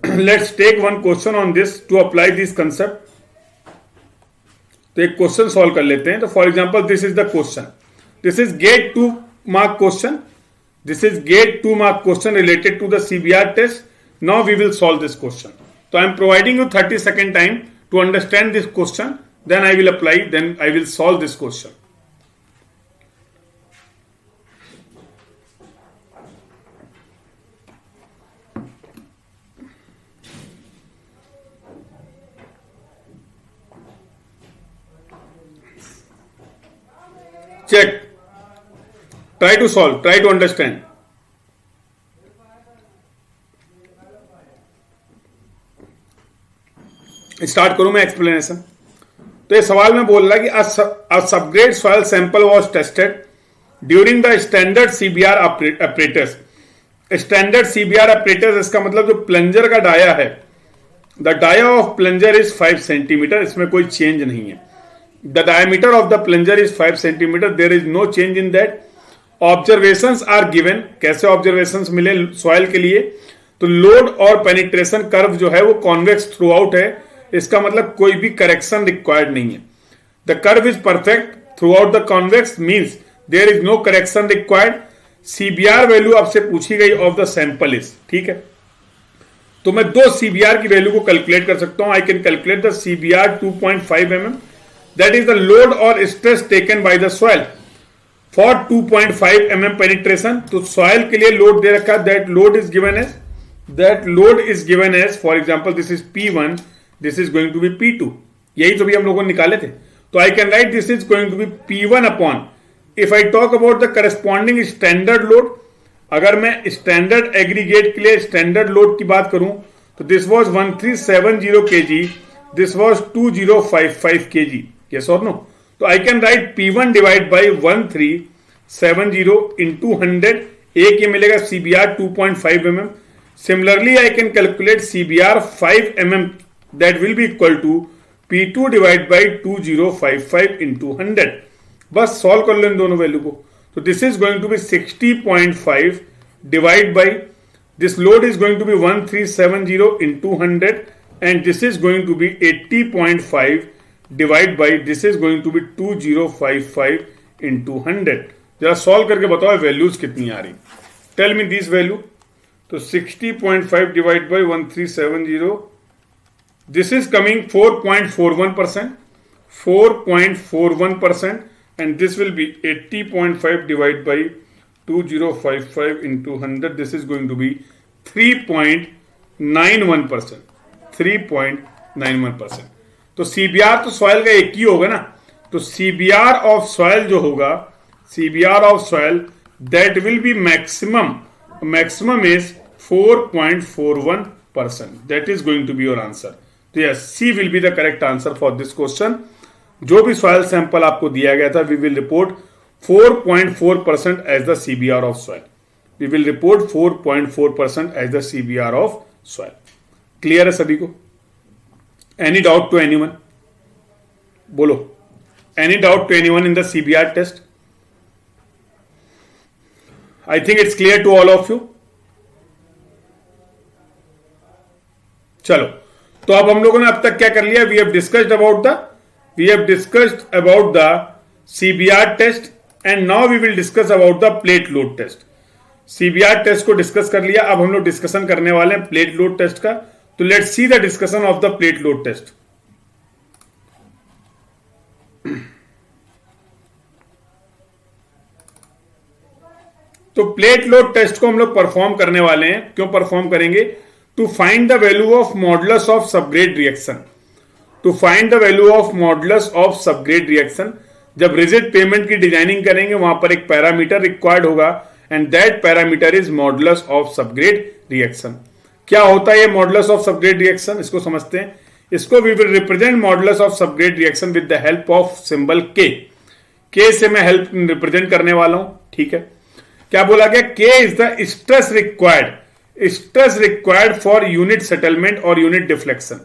let's take one question on this to apply this concept. तो एक क्वेश्चन सॉल्व कर लेते हैं। तो for example this is the question, this is GATE 2 mark question, this is GATE 2 mark question related to the CBR test. Now we will solve this question. तो I am providing you 30 second time to understand this question, then I will apply, then I will solve this question. Check. Try to solve, try to understand. Start करूं मैं explanation. तो ये सवाल में बोल रहा है कि a subgrade soil sample was tested during the standard CBR operators. Standard CBR operators इसका मतलब जो प्लंजर का डाया है, the dia of plunger is 5 centimetre, इसमें कोई चेंज नहीं है। The diameter of the plunger is 5 centimetre, there is no change in that. Observations are given, कैसे ऑब्जर्वेशंस मिले सॉइल के लिए, तो लोड और पेनिट्रेशन कर्व जो है वो कॉन्वेक्स थ्रू आउट है, इसका मतलब कोई भी करेक्शन रिक्वायर्ड नहीं है। The curve is perfect throughout the convex means there is no correction required. CBR value आपसे पूछी गई ऑफ द सैंपल इज, ठीक है। तो मैं 2 CBR की वैल्यू को कैलकुलेट कर सकता हूं। I can calculate the CBR 2.5 mm, that is the load और stress taken by the soil for 2.5 mm penetration. तो सॉइल के लिए लोड दे रखा है, that load is given as for example this is P1, this is going to be P2। यही तो भी हम लोगों ने निकाले थे। तो I can write this is going to be P1 upon, if I talk about the corresponding standard load, अगर मैं स्टैंडर्ड एग्रीगेट के लिए स्टैंडर्ड लोड की बात करूं तो this was 1370 kg, this was 2055 kg। Yes और नो? तो I can right P1 divide by 1370 into 100, एक ये मिलेगा CBR 2.5 mm। Similarly I can calculate CBR 5 mm, that will be equal to P2 divided by 2055 into 100। बस solve कर लो इन दोनों value को। तो this is going to be 60.5 divide by this load is going to be 1370 into 100 and this is going to be 80.5 divide by this is going to be 2055 into 100। जरा solve करके बताओ values कितनी आ रही, tell me this value. तो 60.5 divide by 1370, this is coming 4.41%, 4.41%, and this will be 80.5 divided by 2055 into 100, this is going to be 3.91%, 3.91%। तो CBR तो soil का एक ही होगा ना, तो CBR ऑफ सॉइल जो होगा, CBR of soil that will be maximum is 4.41%, that is going to be your answer. तो yes, C will be the correct answer for this question. जो भी सॉइल सैंपल आपको दिया गया था, we will report 4.4% as the CBR of soil, we will report 4.4% as the CBR of soil. Clear है सभी को? Any doubt to anyone? बोलो, any doubt to anyone in the CBR test? I think it's clear to all of you. चलो, तो अब हम लोगों ने अब तक क्या कर लिया, we have discussed about the CBR test and now we will discuss about the plate load test. CBR test को डिस्कस कर लिया, अब हम लोग डिस्कशन करने वाले हैं प्लेट लोड टेस्ट का। तो let's see the discussion of the plate load test. तो प्लेट लोड टेस्ट को हम लोग परफॉर्म करने वाले हैं। क्यों परफॉर्म करेंगे? To find the value of modulus of subgrade reaction. To find the value of modulus of subgrade reaction. जब रिजिड पेमेंट की डिजाइनिंग करेंगे वहां पर एक पैरामीटर रिक्वायर्ड होगा and that parameter is modulus of subgrade reaction. क्या होता है ये मॉडुलस ऑफ सबग्रेड रिएक्शन, इसको समझते हैं। इसको we will represent modulus of subgrade reaction with the help of symbol K से मैं हेल्प रिप्रेजेंट करने वाला हूं, ठीक है। क्या बोला गया, के is the stress required for unit settlement और यूनिट डिफ्लेक्शन।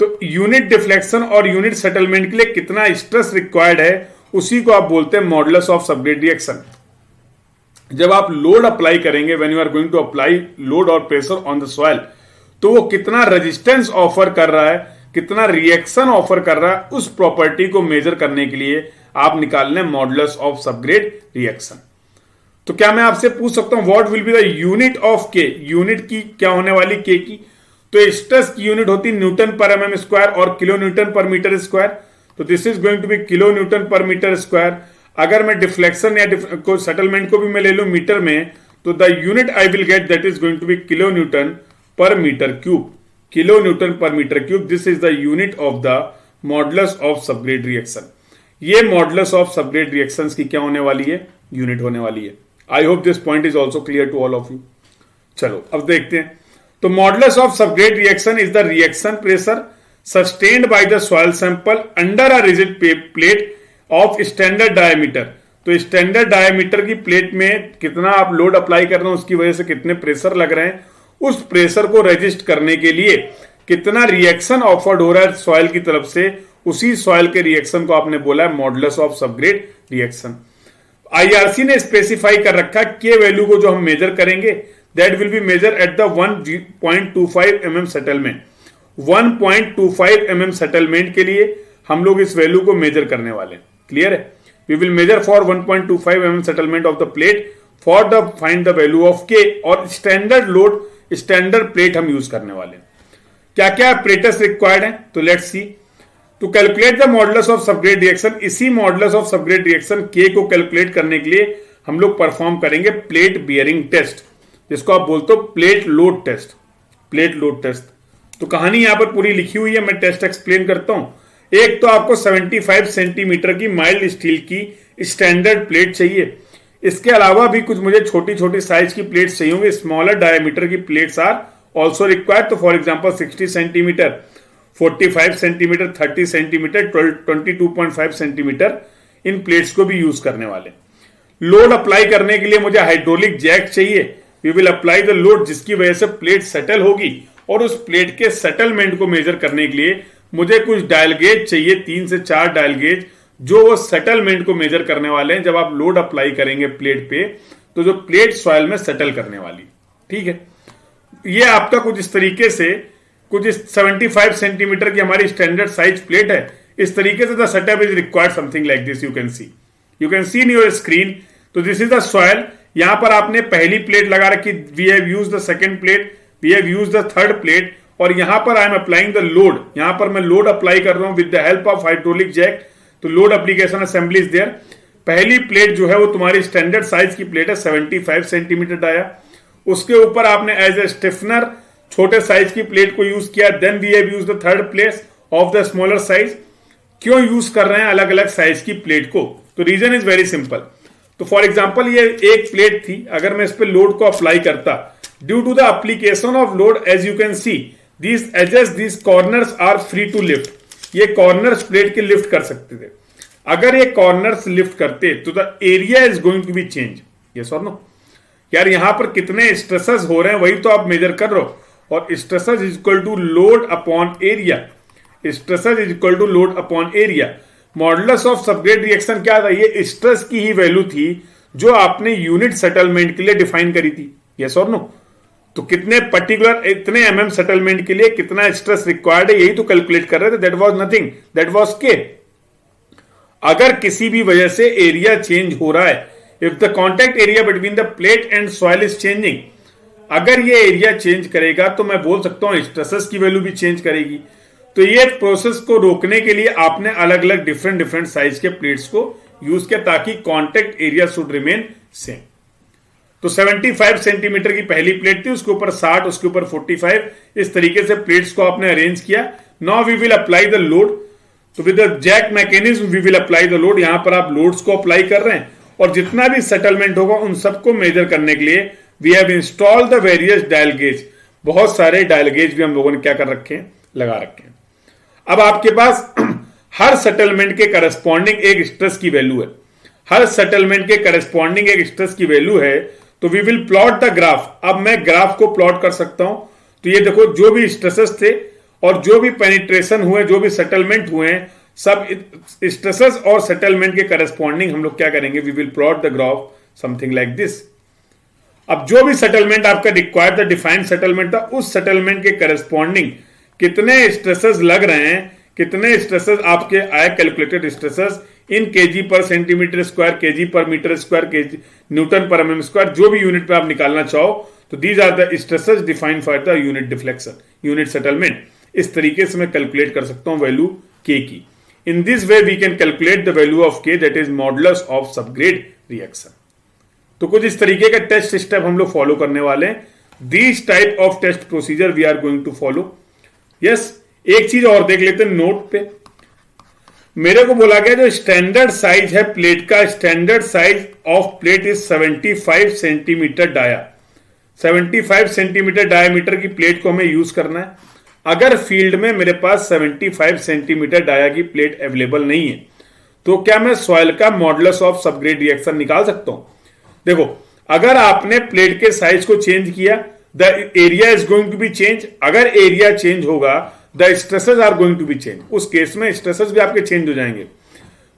तो यूनिट डिफ्लेक्शन और यूनिट सेटलमेंट के लिए कितना स्ट्रेस रिक्वायर्ड है उसी को आप बोलते हैं मॉडुलस ऑफ सबग्रेड रिएक्शन। जब आप लोड अप्लाई करेंगे, when you are going to apply load or pressure on the soil, तो वो कितना रेजिस्टेंस ऑफर कर रहा है, कितना रिएक्शन ऑफर कर रहा है, उस प्रॉपर्टी को मेजर करने के लिए आप निकाल लें मॉडुलस ऑफ सबग्रेड रिएक्शन। तो क्या मैं आपसे पूछ सकता हूं what will be the unit of के, यूनिट की क्या होने वाली के की? तो स्ट्रेस की यूनिट होती न्यूटन पर एमएम स्क्वायर और kilo newton per metre square. तो this is going to be kilo newton per metre square. अगर मैं डिफ्लेक्शन या सेटलमेंट को भी मैं ले लूं मीटर में, तो the unit I will get that is going to be kilo newton per metre cube. Kilo newton per metre cube, this is the unit of the modulus of subgrade reaction. ये modulus of subgrade reactions की क्या होने वाली है, unit होने वाली है। I hope this point is also clear to all of you. चलो अब देखते हैं। तो modulus of subgrade reaction is the reaction pressure sustained bye the soil sample under a rigid plate of standard diameter. तो standard diameter की plate में कितना आप लोड अप्लाई कर रहे हैं, उसकी वजह से कितने प्रेशर लग रहे हैं, उस प्रेशर को रजिस्ट करने के लिए कितना रिएक्शन ऑफर्ड हो रहा है सॉइल की तरफ से, उसी सॉइल के रिएक्शन को आपने बोला है modulus of subgrade reaction. IRC ने स्पेसिफाई कर रखा के वैल्यू को जो हम मेजर करेंगे that will be measure at the 1.25 mm settlement. 1.25 mm settlement के लिए हम लोग इस वैल्यू को मेजर करने वाले हैं। क्लियर है? We will measure for 1.25 mm settlement of the plate for the find the value of K, और स्टैंडर्ड लोड स्टैंडर्ड प्लेट हम यूज करने वाले हैं। क्या क्या प्लेटस रिक्वायर्ड है, तो let's see. To calculate the modulus of subgrade reaction, इसी modulus of subgrade reaction K को कैलकुलेट करने के लिए हम लोग परफॉर्म करेंगे प्लेट बियरिंग टेस्ट, जिसको आप बोलते हो plate load test. Plate load test, तो कहानी यहां पर पूरी लिखी हुई है, मैं टेस्ट एक्सप्लेन करता हूं। एक तो आपको 75 सेंटीमीटर की माइल्ड स्टील की स्टैंडर्ड प्लेट चाहिए। इसके अलावा भी कुछ मुझे छोटी छोटी साइज की प्लेट चाहिए होंगी, स्मॉलर डायमीटर की प्लेट्स आर ऑल्सो रिक्वायर्ड। तो for example 60 centimetre, 45 centimetre, 30 centimetre, 22.5 centimetre, in plates को भी यूज करने वाले। लोड अप्लाई करने के लिए मुझे हाइड्रोलिक जैक चाहिए। We will apply the load, जिसकी वजह से प्लेट सेटल होगी, और उस प्लेट के सेटलमेंट को मेजर करने के लिए मुझे कुछ डायल गेज चाहिए, 3 से 4 डायल गेज, जो वो सेटलमेंट को मेजर करने वाले हैं जब आप लोड अप्लाई करेंगे प्लेट पे, तो जो प्लेट सॉइल में सेटल करने वाली। ठीक है, ये आपका कुछ इस तरीके से, कुछ 75 सेंटीमीटर की हमारी स्टैंडर्ड साइज प्लेट है। इस तरीके से the setup is required something like this. You can see in your screen. तो दिस इज द सॉइल। यहां पर आपने पहली प्लेट लगा रखी, we have used the second plate, we have used the third plate, और यहां पर I am applying the load. यहां पर मैं लोड अप्लाई कर रहा हूं with the help of hydraulic jack. तो load application assembly is there. पहली प्लेट जो है वो तुम्हारी स्टैंडर्ड साइज की प्लेट है, 75 सेंटीमीटर डाया। उसके ऊपर आपने एज ए स्टिफनर छोटे साइज की प्लेट को यूज किया। Then we have used the third place of the smaller size. क्यों यूज कर रहे हैं अलग अलग साइज की प्लेट को? तो रीजन इज वेरी सिंपल। तो फॉर एग्जांपल ये एक प्लेट थी, अगर मैं इस पे लोड को अप्लाई करता, due to the application of load, as you can see these edges, these corners are free to lift. ये कॉर्नर्स प्लेट के लिफ्ट कर सकते थे। अगर ये कॉर्नर्स लिफ्ट करते तो the area is going to be change. Yes और नो? यार यहां पर कितने स्ट्रेसेस हो रहे हैं वही तो आप मेजर कर रहे हो, और stresses is equal to load upon area. Stresses is equal to load upon area. Modulus of subgrade reaction क्या था? ये स्ट्रेस की ही वैल्यू थी जो आपने यूनिट सेटलमेंट के लिए डिफाइन करी थी। यस और नो? तो कितने पर्टिकुलर इतने mm सेटलमेंट के लिए कितना स्ट्रेस रिक्वायर्ड है, यही तो कैलकुलेट कर रहे थे। That was nothing, that was के। अगर किसी भी वजह से एरिया चेंज हो रहा है, if the contact area between the plate and soil is changing, अगर ये एरिया चेंज करेगा तो मैं बोल सकता हूं स्ट्रेसेस की वैल्यू भी चेंज करेगी। तो ये प्रोसेस को रोकने के लिए आपने अलग अलग डिफरेंट साइज के प्लेट्स को यूज किया ताकि contact area should remain same. तो 75 सेंटीमीटर की पहली प्लेट थी, उसके ऊपर 60, उसके ऊपर 45, इस तरीके से प्लेट्स को आपने अरेंज किया। Now we will apply the load. तो with the jack mechanism we will apply the load. यहां पर आप लोड्स को अप्लाई कर रहे हैं और जितना भी सेटलमेंट होगा उन सबको मेजर करने के लिए we have installed the various dial gauge. बहुत सारे डायल गेज भी हम लोगों ने क्या कर रखे हैं, लगा रखे हैं। अब आपके पास हर सेटलमेंट के करस्पॉन्डिंग एक स्ट्रेस की वैल्यू है, हर सेटलमेंट के करस्पॉन्डिंग एक स्ट्रेस की वैल्यू है। तो we will plot the graph. अब मैं ग्राफ को प्लॉट कर सकता हूं। तो ये देखो जो भी स्ट्रेसेस थे और जो भी पेनिट्रेशन हुए, जो भी सेटलमेंट हुए हैं, सब स्ट्रेसेस और सेटलमेंट के करस्पॉन्डिंग हम लोग क्या करेंगे, we will plot the graph something like this. अब जो भी सेटलमेंट आपका रिक्वायर्ड था, डिफाइंड सेटलमेंट था, उस सेटलमेंट के करस्पॉन्डिंग कितने स्ट्रेसेस लग रहे हैं, कितने स्ट्रेसेस आपके आए, calculated stresses in kg per centimetre square, kg per metre square, kg newton per mm square, जो भी यूनिट पे आप निकालना चाहो। तो these are the stresses defined for the unit deflection, unit settlement. इस तरीके से मैं कैलकुलेट कर सकता हूं वैल्यू के की। In this way we can calculate the value of K, that is modulus of subgrade reaction. तो कुछ इस तरीके का टेस्ट स्टेप हम लोग फॉलो करने वाले हैं। This type of test procedure we are going to follow. Yes, एक चीज और देख लेते हैं नोट पे। मेरे को बोला गया जो स्टैंडर्ड साइज है प्लेट का, standard size of plate is 75 centimetre dia. 75 centimetre diameter की प्लेट को हमें यूज करना है। अगर फील्ड में मेरे पास 75 सेंटीमीटर डाया की प्लेट अवेलेबल नहीं है, तो क्या मैं सॉइल का मॉडुलस ऑफ सबग्रेड रिएक्शन निकाल सकता हूं? देखो, अगर आपने प्लेट के साइज को चेंज किया, the area is going to be change. अगर एरिया चेंज होगा, the stresses are going to be change. उस केस में स्ट्रेसेस भी आपके चेंज हो जाएंगे।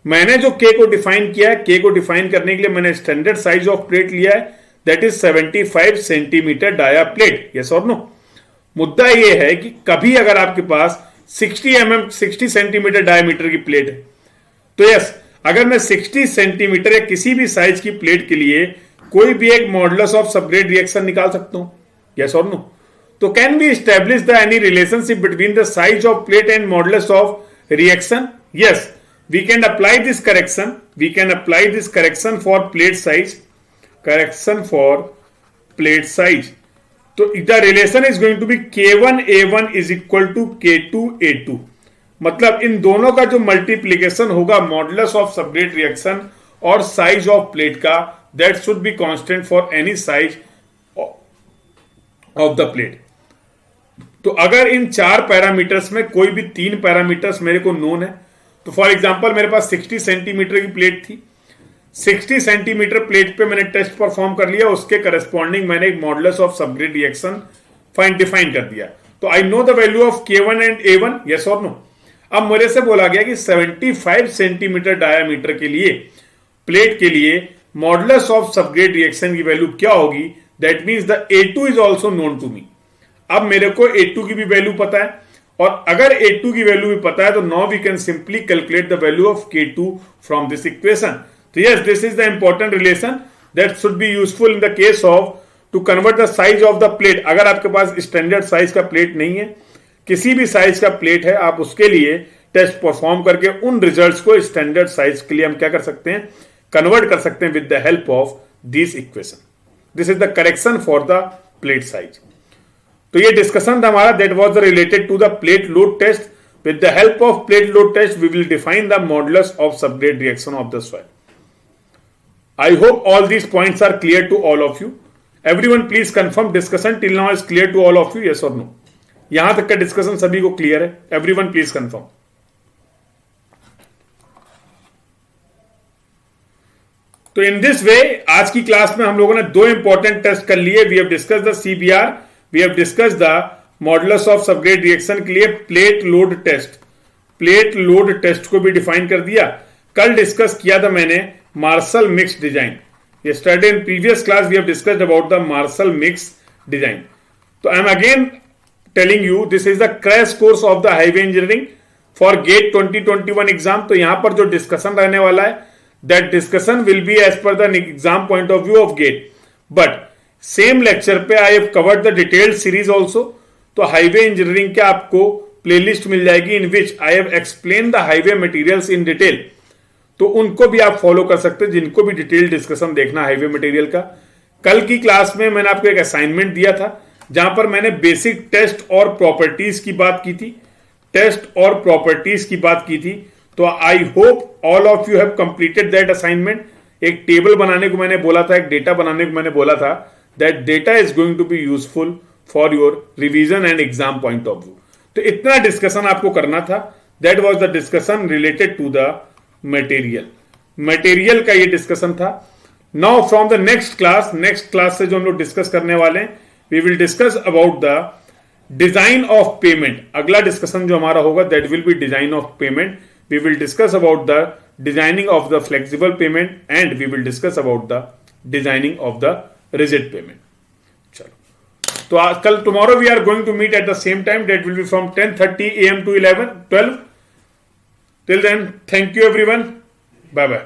मैंने जो के को डिफाइन किया है, के को डिफाइन करने के लिए मैंने स्टैंडर्ड साइज ऑफ प्लेट लिया है, that is 75 centimetre dia plate. Yes और नो? मुद्दा यह है कि कभी अगर आपके पास 60 सेंटीमीटर डायमीटर की प्लेट है, तो यस, अगर मैं 60 सेंटीमीटर या किसी भी साइज की प्लेट के लिए कोई भी एक मॉडुलस ऑफ सबग्रेड रिएक्शन निकाल सकता हूं। यस और नो? तो can we establish the any relationship between the size of plate and modulus of reaction? Yes, we can apply this correction. We can apply this correction for plate size, correction for plate size. तो the relation is going to be K1A1 is equal to K2A2। मतलब इन दोनों का जो multiplication होगा modulus of subgrade reaction और size of plate का, that should be constant for any size of the plate. तो अगर इन 4 पैरामीटर्स में कोई भी 3 पैरामीटर्स मेरे को नोन है, तो फॉर एग्जांपल मेरे पास 60 सेंटीमीटर की प्लेट थी, 60 सेंटीमीटर प्लेट पे मैंने टेस्ट परफॉर्म कर लिया, उसके करस्पॉन्डिंग मैंने एक modulus of subgrade reaction define कर दिया। तो I know the value of K1 and A1। Yes और नो? अब मेरे से बोला गया कि 75 सेंटीमीटर डायामीटर के लिए प्लेट के लिए मॉडुलस ऑफ सबग्रेड रिएक्शन की वैल्यू क्या होगी? That means the A2 is also known to me. अब मेरे को A2 की भी वैल्यू पता है, और अगर A2 की वैल्यू भी पता है, तो now we can simply calculate the value of K2 from this equation. तो yes, this is the important relation that should be useful in the case of to convert the size of the plate. अगर आपके पास standard size का plate नहीं है, किसी भी size का प्लेट है, आप उसके लिए टेस्ट परफॉर्म करके उन रिजल्ट्स को स्टैंडर्ड साइज के लिए हम क्या कर सकते हैं, कन्वर्ट कर सकते हैं with the help of this equation. This is the correction for the plate size. तो ये डिस्कशन था हमारा, that was related to the plate load test. With the help of plate load test we will define the modulus of subgrade reaction of the soil. I hope all these points are clear to all of you. Everyone please confirm discussion till now is clear to all of you, yes or no? यहां तक का discussion सभी को clear है? Everyone please confirm. तो इन this वे आज की class में हम लोगों ने 2 इंपॉर्टेंट टेस्ट कर लिए। We have discuss the CBR, we have discuss the modulus of subgrade reaction के लिए plate load test. Plate load test को भी डिफाइन कर दिया। कल डिस्कस किया था मैंने Marshall mix design. Yesterday in previous class we have discussed about the Marshall mix design. So I am again telling you this is the crash course of the highway engineering for GATE 2021 exam. तो यहां पर जो discussion रहने वाला है, that discussion will be as per the exam point of view of GATE. But same lecture पे I have covered the detailed series also. तो highway engineering के आपको playlist मिल जाएगी in which I have explained the highway materials in detail. तो उनको भी आप follow कर सकते हैं जिनको भी डिटेल डिस्कशन देखना हाईवे मटेरियल का। कल की क्लास में मैंने आपको एक असाइनमेंट दिया था जहां पर मैंने बेसिक टेस्ट और प्रॉपर्टीज की बात की थी। टेस्ट और प्रॉपर्टीज की बात की थी। तो I hope all of you have completed that assignment. एक टेबल बनाने को मैंने बोला था, एक डेटा बनाने को मैंने बोला था। That data is going to be useful for your revision and exam point of view. तो इतना डिस्कशन आपको करना था। That was the discussion related to the material का ये डिस्कशन था। Now from the next class से जो हम लोग डिस्कस करने वाले हैं, we will discuss about the design of pavement. अगला डिस्कशन जो हमारा होगा that will be design of pavement. We will discuss about the designing of the flexible pavement and we will discuss about the designing of the rigid pavement. चलो, तो आज कल tomorrow we are going to meet at the same time. That will be from 10:30 AM to 12. Till then, thank you everyone. Bye bye.